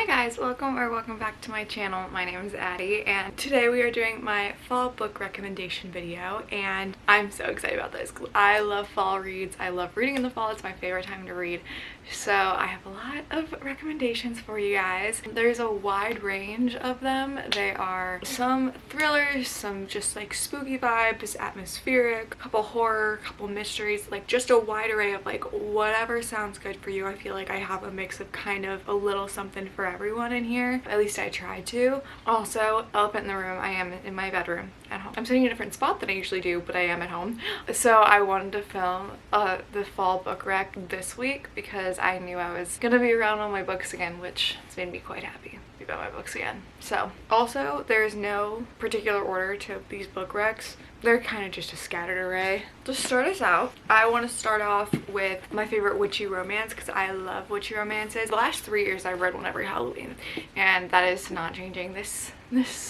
Hi guys, welcome back to my channel. My name is Addie and today we are doing my fall book recommendation video and I'm so excited about this. I love fall reads. I love reading in the fall. It's my favorite time to read. So I have a lot of recommendations for you guys. There's a wide range of them. They are some thrillers, some just like spooky vibes, atmospheric, a couple horror, a couple mysteries, like just a wide array of like whatever sounds good for you. I feel like I have a mix of kind of a little something for everyone in here. At least I tried to. Also, elephant in the room, I am in my bedroom at home. I'm sitting in a different spot than I usually do, but I am at home. So I wanted to film the fall book rec this week because I knew I was gonna be around on my books again, which has made me quite happy about my books again. So also there's no particular order to these book recs. They're kind of just a scattered array. To start us out, I want to start off with my favorite witchy romance because I love witchy romances. The last 3 years I've read one every Halloween and that is not changing this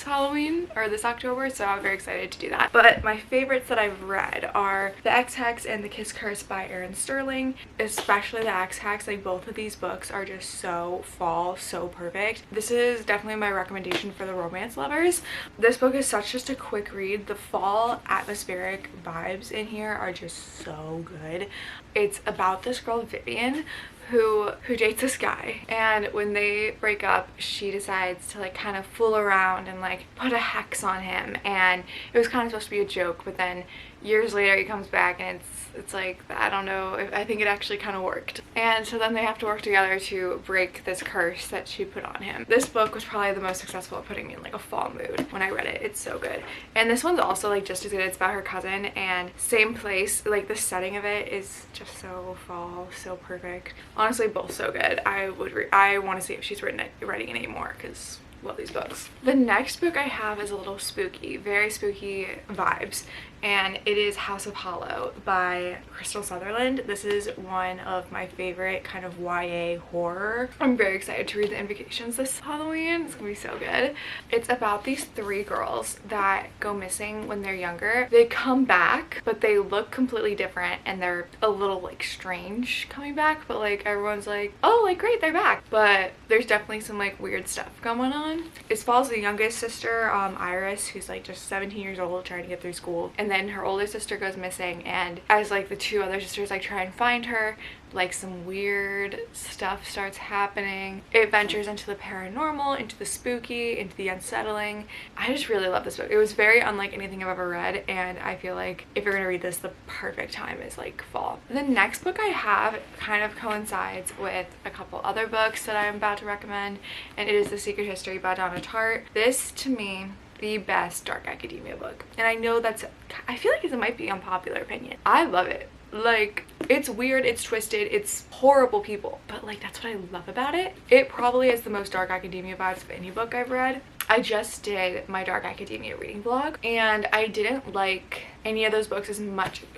Halloween or this October, so I'm very excited to do that. But my favorites that I've read are The Ex-Hex and The Kiss Curse by Erin Sterling, especially The Ex-Hex. Like both of these books are just so fall, so perfect. This is definitely my recommendation for the romance lovers. This book is just a quick read. The fall atmospheric vibes in here are just so good. It's about this girl Vivian who dates this guy, and when they break up she decides to like kind of fool around and like put a hex on him, and it was kind of supposed to be a joke, but then years later he comes back and it's like, I don't know if I think it actually kind of worked, and so then they have to work together to break this curse that she put on him. This book was probably the most successful at putting me in like a fall mood when I read it. It's so good. And this one's also like just as good. It's about her cousin and same place, like the setting of it is just so fall, so perfect. Honestly, both so good. I want to see if she's writing any more because love these books. The next book I have is a little spooky, very spooky vibes, and it is House of Hollow by Kristen Sutherland. This is one of my favorite kind of YA horror. I'm very excited to read the Invocations this Halloween. It's gonna be so good. It's about these 3 girls that go missing when they're younger. They come back, but they look completely different and they're a little like strange coming back, but like everyone's like, oh, like great, they're back. But there's definitely some like weird stuff going on. It follows the youngest sister, Iris, who's like just 17 years old trying to get through school, and then her older sister goes missing, and as like the 2 other sisters like try and find her, like some weird stuff starts happening. It ventures into the paranormal, into the spooky, into the unsettling. I just really love this book. It was very unlike anything I've ever read, and I feel like if you're gonna read this, the perfect time is like fall. The next book I have kind of coincides with a couple other books that I'm about to recommend, and it is The Secret History by Donna. This to me, the best dark academia book, and I know I feel like it might be unpopular opinion. I love it. Like, it's weird, it's twisted, it's horrible people, but like that's what I love about it. It probably has the most dark academia vibes of any book I've read. I just did my dark academia reading vlog and I didn't like any of those books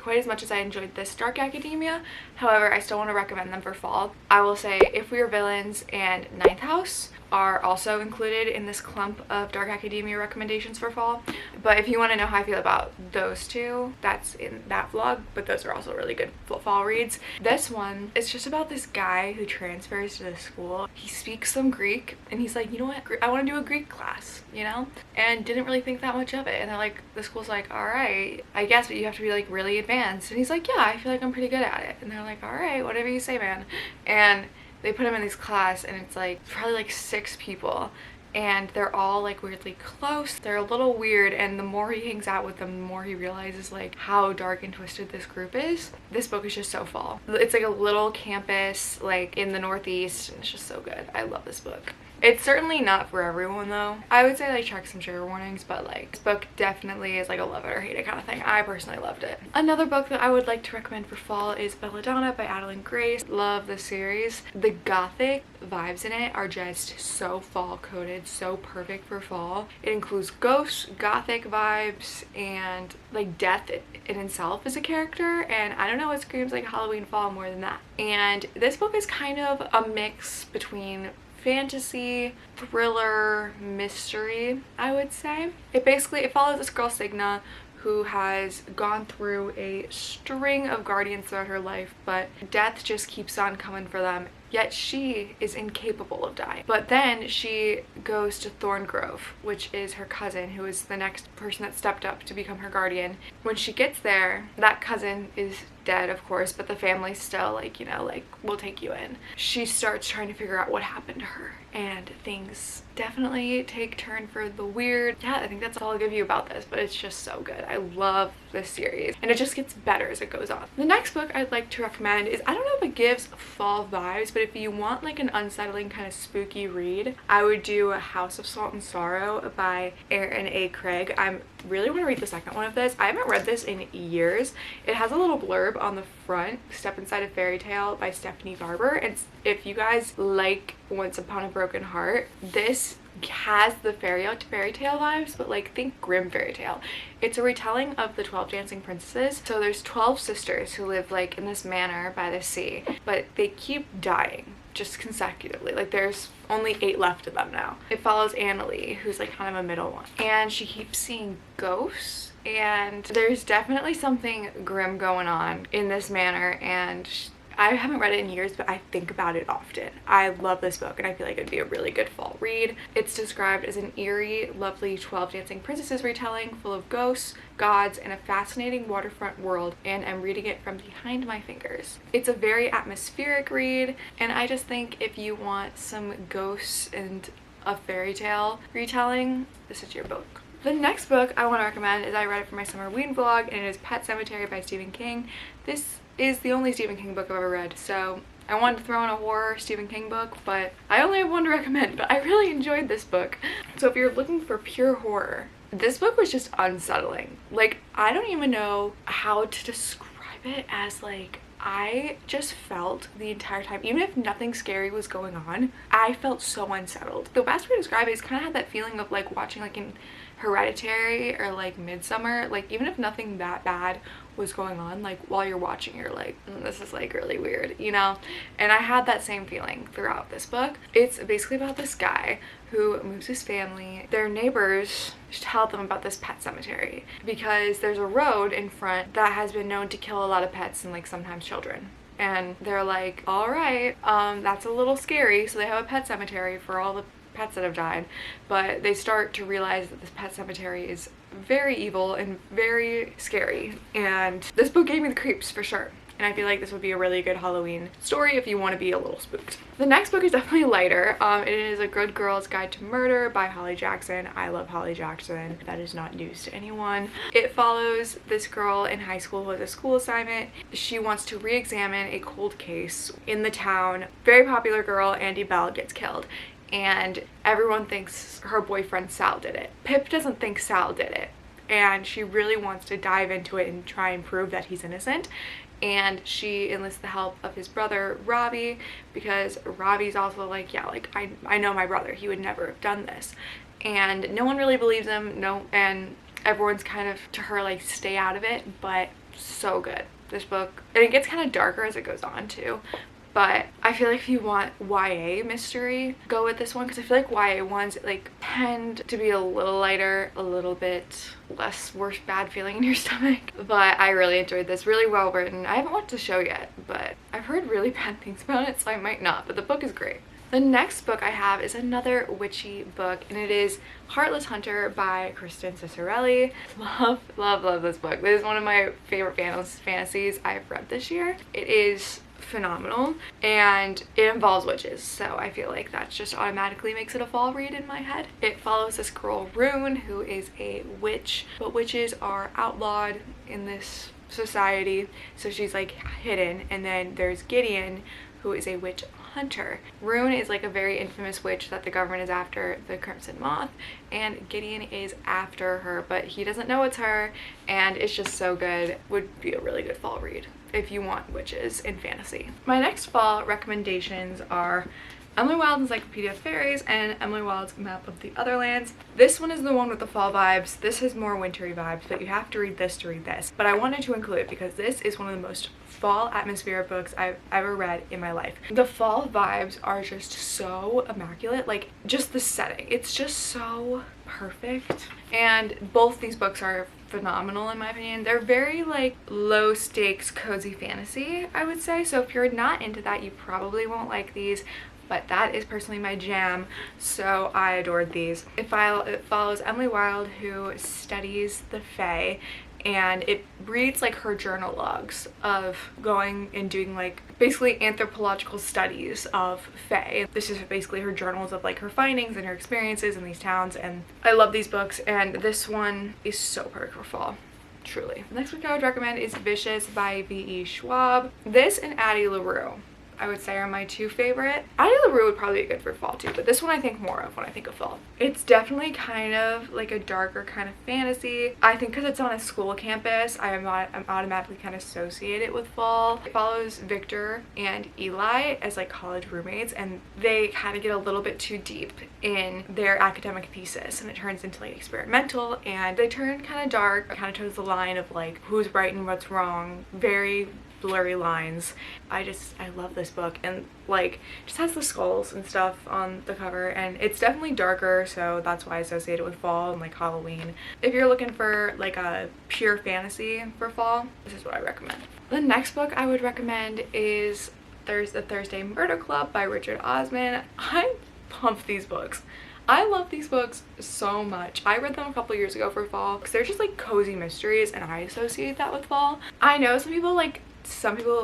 quite as much as I enjoyed this dark academia. However, I still want to recommend them for fall. I will say If We Were Villains and Ninth House are also included in this clump of dark academia recommendations for fall, but if you want to know how I feel about those 2, that's in that vlog, but those are also really good fall reads. This one is just about this guy who transfers to the school. He speaks some Greek and he's like, you know what, I want to do a Greek class, you know, and didn't really think that much of it, and they're like, the school's like, all right, I guess, but you have to be like really advanced, and he's like, yeah, I feel like I'm pretty good at it, and they're like, all right, whatever you say, man. And they put him in this class and it's like probably like 6 people and they're all like weirdly close. They're a little weird, and the more he hangs out with them, the more he realizes like how dark and twisted this group is. This book is just so fall. It's like a little campus like in the Northeast, and it's just so good. I love this book. It's certainly not for everyone though. I would say like check some trigger warnings, but like this book definitely is like a love it or hate it kind of thing. I personally loved it. Another book that I would like to recommend for fall is Belladonna by Adeline Grace. Love the series. The gothic vibes in it are just so fall coded, so perfect for fall. It includes ghosts, gothic vibes, and like death in itself is a character, and I don't know what screams like Halloween fall more than that. And this book is kind of a mix between fantasy, thriller, mystery, I would say. It follows this girl Signa who has gone through a string of guardians throughout her life, but death just keeps on coming for them yet she is incapable of dying. But then she goes to Thorngrove, which is her cousin, who is the next person that stepped up to become her guardian. When she gets there, that cousin is dead, of course, but the family's still like, you know, like, we'll take you in. She starts trying to figure out what happened to her, and things definitely take turn for the weird. Yeah, I think that's all I'll give you about this, but it's just so good. I love this series, and it just gets better as it goes on. The next book I'd like to recommend is, I don't know if it gives fall vibes, but if you want like an unsettling kind of spooky read, I would do A House of Salt and Sorrow by Aaron A. Craig. I really want to read the second one of this. I haven't read this in years. It has a little blurb on the front, Step Inside a Fairy Tale by Stephanie Garber, and if you guys like Once Upon a Broken Heart, this has the fairy tale vibes, but like think grim fairy tale. It's a retelling of the 12 Dancing Princesses. So there's 12 sisters who live like in this manor by the sea, but they keep dying just consecutively. Like there's only 8 left of them now. It follows Annalie, who's like kind of a middle one, and she keeps seeing ghosts, and there's definitely something grim going on in this manor, and I haven't read it in years, but I think about it often. I love this book, and I feel like it'd be a really good fall read. It's described as an eerie, lovely 12 Dancing Princesses retelling full of ghosts, gods, and a fascinating waterfront world, and I'm reading it from behind my fingers. It's a very atmospheric read, and I just think if you want some ghosts and a fairy tale retelling, this is your book. The next book I want to recommend is, I read it for my summer weed vlog, and it is Pet Sematary by Stephen King. This is the only Stephen King book I've ever read, so I wanted to throw in a horror Stephen King book, but I only have one to recommend, but I really enjoyed this book. So if you're looking for pure horror, this book was just unsettling. Like, I don't even know how to describe it, as like, I just felt the entire time, even if nothing scary was going on, I felt so unsettled. The best way to describe it is kind of had that feeling of like watching like in Hereditary or like Midsummer. Like even if nothing that bad was going on, like while you're watching you're like, this is like really weird, you know? And I had that same feeling throughout this book. It's basically about this guy who moves his family. Their neighbors tell them about this pet cemetery because there's a road in front that has been known to kill a lot of pets and like sometimes children. And they're like, all right, that's a little scary. So they have a pet cemetery for all the pets that have died, but they start to realize that this pet cemetery is very evil and very scary, and this book gave me the creeps for sure. And I feel like this would be a really good Halloween story if you want to be a little spooked. The next book is definitely lighter. It is A Good Girl's Guide to Murder by Holly Jackson. I love Holly Jackson. That is not news to anyone. It follows this girl in high school who has a school assignment. She wants to re-examine a cold case in the town. Very popular girl, Andy Bell, gets killed, and everyone thinks her boyfriend Sal did it. Pip doesn't think Sal did it, and she really wants to dive into it and try and prove that he's innocent. And she enlists the help of his brother Robbie, because Robbie's also like, yeah, like I know my brother, he would never have done this. And no one really believes him, and everyone's kind of to her like, stay out of it. But so good, this book. And it gets kind of darker as it goes on too. But I feel like if you want YA mystery, go with this one, because I feel like YA ones like tend to be a little lighter, a little bit less worse bad feeling in your stomach. But I really enjoyed this, really well written. I haven't watched the show yet, but I've heard really bad things about it, so I might not, but the book is great. The next book I have is another witchy book, and it is Heartless Hunter by Kristen Cicarelli. Love this book. This is one of my favorite fantasies I've read this year. It is phenomenal, and it involves witches, so I feel like that just automatically makes it a fall read in my head. It follows this girl Rune, who is a witch, but witches are outlawed in this society, so she's like hidden. And then there's Gideon, who is a witch hunter. Rune is like a very infamous witch that the government is after, the Crimson Moth, and Gideon is after her, but he doesn't know it's her, and it's just so good. Would be a really good fall read if you want witches in fantasy. My next fall recommendations are Emily Wilde's Encyclopedia of Fairies and Emily Wilde's Map of the Otherlands. This one is the one with the fall vibes. This has more wintry vibes, but you have to read this to read this. But I wanted to include it because this is one of the most fall atmospheric books I've ever read in my life. The fall vibes are just so immaculate, like just the setting. It's just so perfect. And both these books are phenomenal in my opinion. They're very like low stakes cozy fantasy, I would say, so if you're not into that you probably won't like these, but that is personally my jam, so I adored these. It follows Emily Wilde, who studies the Fae, and it reads like her journal logs of going and doing like basically anthropological studies of Fae. This is basically her journals of like her findings and her experiences in these towns, and I love these books, and this one is so perfect for fall. Truly. The next book I would recommend is Vicious by V.E. Schwab. This and Addie LaRue, I would say, are my two favorite. Addie LaRue would probably be good for fall too, but this one I think more of when I think of fall. It's definitely kind of like a darker kind of fantasy. I think because it's on a school campus, I'm automatically kind of associate it with fall. It follows Victor and Eli as like college roommates, and they kind of get a little bit too deep in their academic thesis, and it turns into like experimental, and they turn kind of dark, kind of towards the line of like who's right and what's wrong. Very blurry lines. I love this book, and like just has the skulls and stuff on the cover, and it's definitely darker, so that's why I associate it with fall and like Halloween. If you're looking for like a pure fantasy for fall, this is what I recommend. The next book I would recommend is The Thursday Murder Club by Richard Osman. I love these books. I love these books so much. I read them a couple years ago for fall because they're just like cozy mysteries, and I associate that with fall. I know some people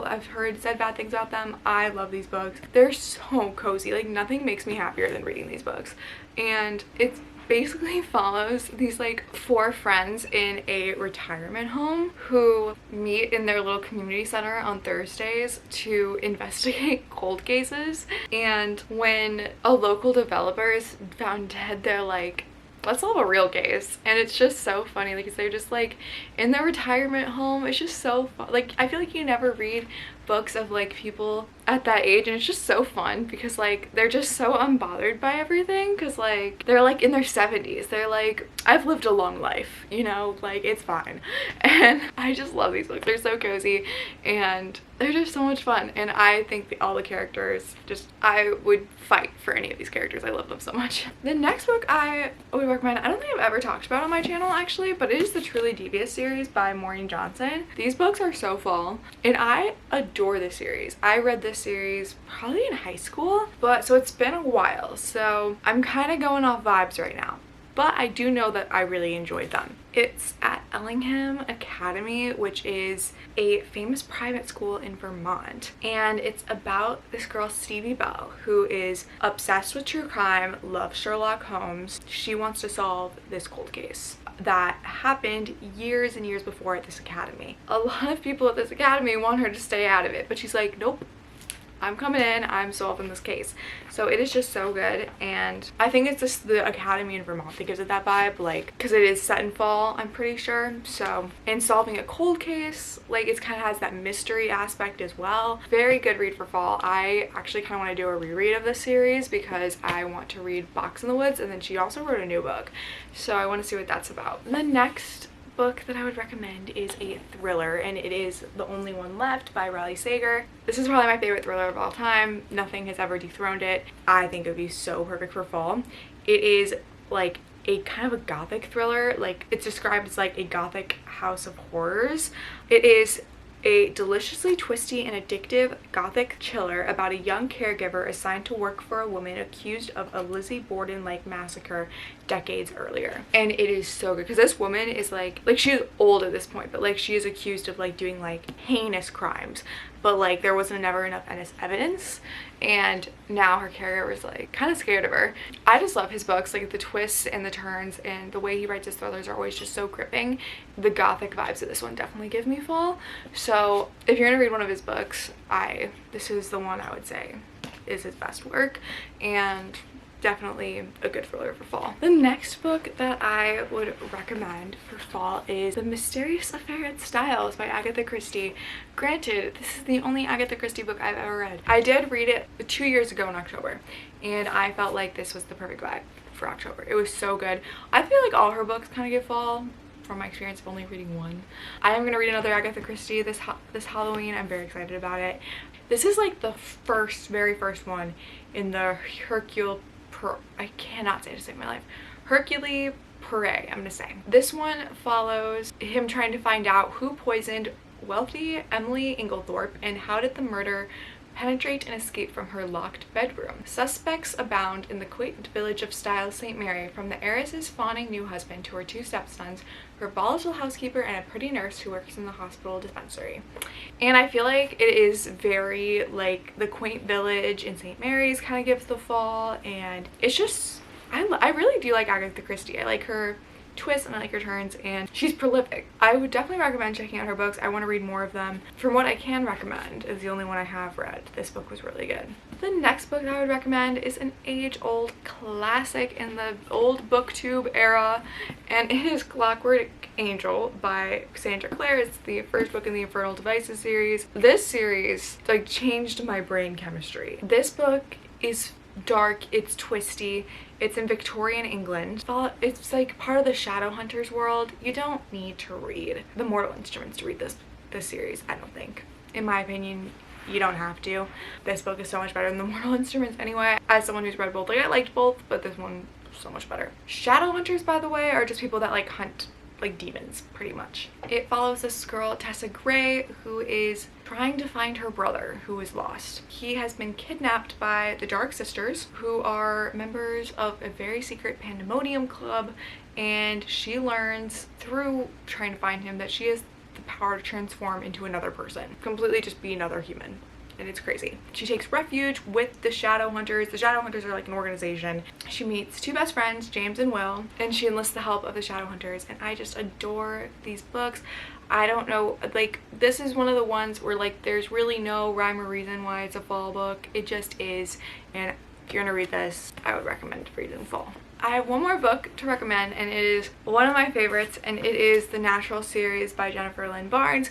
I've heard said bad things about them. I love these books. They're so cozy. Like nothing makes me happier than reading these books. And it basically follows these like 4 friends in a retirement home who meet in their little community center on Thursdays to investigate cold cases. And when a local developer is found dead, they're like, let's solve a real case. And it's just so funny, like they're just like in their retirement home. It's just so fun. Like I feel like you never read books of like people at that age, and it's just so fun because like they're just so unbothered by everything, because like they're like in their 70s. They're like, I've lived a long life, you know, like it's fine. And I just love these books. They're so cozy and they're just so much fun, and I think all the characters, I would fight for any of these characters. I love them so much. The next book I would recommend, I don't think I've ever talked about on my channel actually, but it is the Truly Devious series by Maureen Johnson. These books are so fall, and I adore this series. I read this series probably in high school, but so it's been a while, so I'm kind of going off vibes right now. But I do know that I really enjoyed them. It's at Ellingham Academy, which is a famous private school in Vermont. And it's about this girl, Stevie Bell, who is obsessed with true crime, loves Sherlock Holmes. She wants to solve this cold case that happened years and years before at this academy. A lot of people at this academy want her to stay out of it, but she's like, nope, I'm coming in, I'm solving this case. So it is just so good, and I think it's just the academy in Vermont that gives it that vibe, like, because it is set in fall, I'm pretty sure. So in solving a cold case, like it kind of has that mystery aspect as well. Very good read for fall. I actually kind of want to do a reread of this series because I want to read Box in the Woods, and then she also wrote a new book, so I want to see what that's about. The next book that I would recommend is a thriller, and it is The Only One Left by Riley Sager. This is probably my favorite thriller of all time. Nothing has ever dethroned it. I think it would be so perfect for fall. It is like a kind of a gothic thriller. Like it's described as like a gothic house of horrors. It is a deliciously twisty and addictive gothic chiller about a young caregiver assigned to work for a woman accused of a Lizzie Borden-like massacre decades earlier. And it is so good because this woman is like she's old at this point, but like she is accused of like doing like heinous crimes, but like there wasn't never enough evidence, and now her caregiver is like kind of scared of her. I just love his books, like the twists and the turns, and the way he writes his thrillers are always just so gripping. The gothic vibes of this one definitely give me fall. So if you're gonna read one of his books, this is the one I would say is his best work, and definitely a good thriller for fall. The next book that I would recommend for fall is The Mysterious Affair at Styles by Agatha Christie. Granted, this is the only Agatha Christie book I've ever read. I did read it 2 years ago in October, and I felt like this was the perfect vibe for October. It was so good. I feel like all her books kind of give fall from my experience of only reading one. I am going to read another Agatha Christie this Halloween. I'm very excited about it. This is like the very first one in the Hercule I cannot say it to save my life. Hercule Poirot, I'm gonna say. This one follows him trying to find out who poisoned wealthy Emily Inglethorpe and how did the murder penetrate and escape from her locked bedroom. Suspects abound in the quaint village of Styles St. Mary, from the heiress's fawning new husband to her two stepsons, her volatile housekeeper, and a pretty nurse who works in the hospital dispensary. And I feel like it is very like the quaint village in St. Mary's kind of gives the fall, and it's just, I really do like Agatha Christie. I like her twists and I like her turns, and she's prolific. I would definitely recommend checking out her books. I want to read more of them. From what I can recommend, is the only one I have read. This book was really good. The next book that I would recommend is an age-old classic in the old booktube era, and it is Clockwork Angel by Sandra Clare. It's the first book in the Infernal Devices series. This series like changed my brain chemistry. This book is dark, it's twisty, it's in Victorian England. It's like part of the Shadowhunters world. You don't need to read the Mortal Instruments to read this series, I don't think. In my opinion, you don't have to. This book is so much better than the Mortal Instruments anyway. As someone who's read both, like I liked both, but this one so much better. Shadowhunters, by the way, are just people that like hunt like demons, pretty much. It follows this girl, Tessa Gray, who is trying to find her brother who is lost. He has been kidnapped by the Dark Sisters, who are members of a very secret pandemonium club, and she learns through trying to find him that she has the power to transform into another person, completely just be another human. And it's crazy. She takes refuge with the Shadowhunters. The Shadowhunters are like an organization. She meets two best friends, James and Will, and she enlists the help of the Shadowhunters, and I just adore these books. I don't know, like, this is one of the ones where like there's really no rhyme or reason why it's a fall book. It just is, and if you're gonna read this, I would recommend to read it in fall. I have one more book to recommend, and it is one of my favorites, and it is The Natural series by Jennifer Lynn Barnes.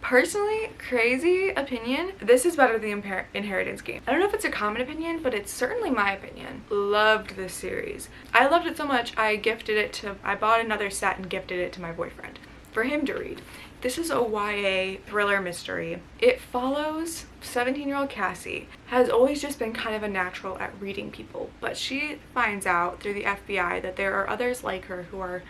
Personally, crazy opinion, this is better than the Inheritance Game. I don't know if it's a common opinion, but it's certainly my opinion. Loved this series. I loved it so much, I bought another set and gifted it to my boyfriend for him to read. This is a YA thriller mystery. It follows 17-year-old Cassie, has always just been kind of a natural at reading people, but she finds out through the FBI that there are others like her who are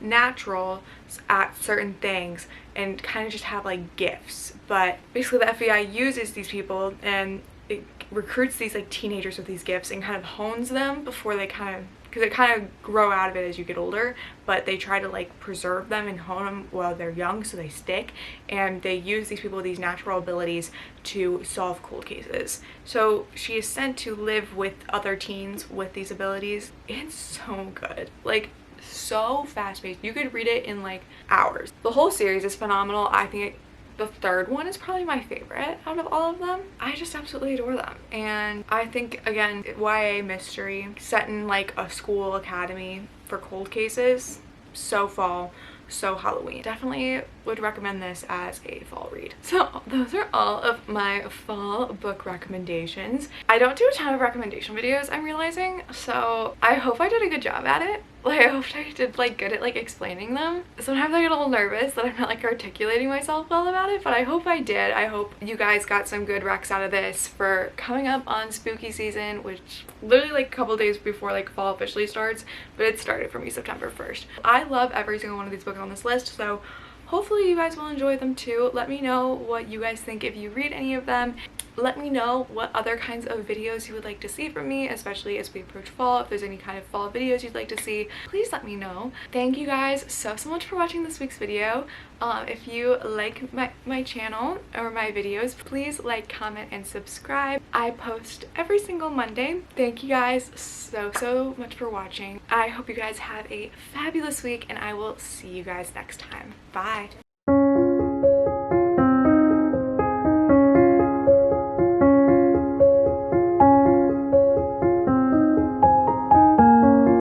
natural at certain things and kind of just have like gifts. But basically the FBI uses these people and it recruits these like teenagers with these gifts and kind of hones them before they because they kind of grow out of it as you get older, but they try to like preserve them and hone them while they're young so they stick, and they use these people with these natural abilities to solve cold cases. So she is sent to live with other teens with these abilities. It's so good, like so fast-paced. You could read it in like hours. The whole series is phenomenal. I think the third one is probably my favorite out of all of them. I just absolutely adore them, and I think, again, YA mystery set in like a school academy for cold cases, so fall, so Halloween. Definitely would recommend this as a fall read. So those are all of my fall book recommendations. I don't do a ton of recommendation videos, I'm realizing, so I hope I did a good job at it. Like, I hope I did like good at like explaining them. Sometimes I get a little nervous that I'm not like articulating myself well about it, but I hope I did. I hope you guys got some good recs out of this for coming up on spooky season, which literally like a couple days before like fall officially starts, but it started for me September 1st. I love every single one of these books on this list, so hopefully you guys will enjoy them too. Let me know what you guys think if you read any of them. Let me know what other kinds of videos you would like to see from me, especially as we approach fall. If there's any kind of fall videos you'd like to see, please let me know. Thank you guys so much for watching this week's video. If you like my channel or my videos, please like, comment, and subscribe. I post every single Monday. Thank you guys so much for watching. I hope you guys have a fabulous week, and I will see you guys next time. Bye.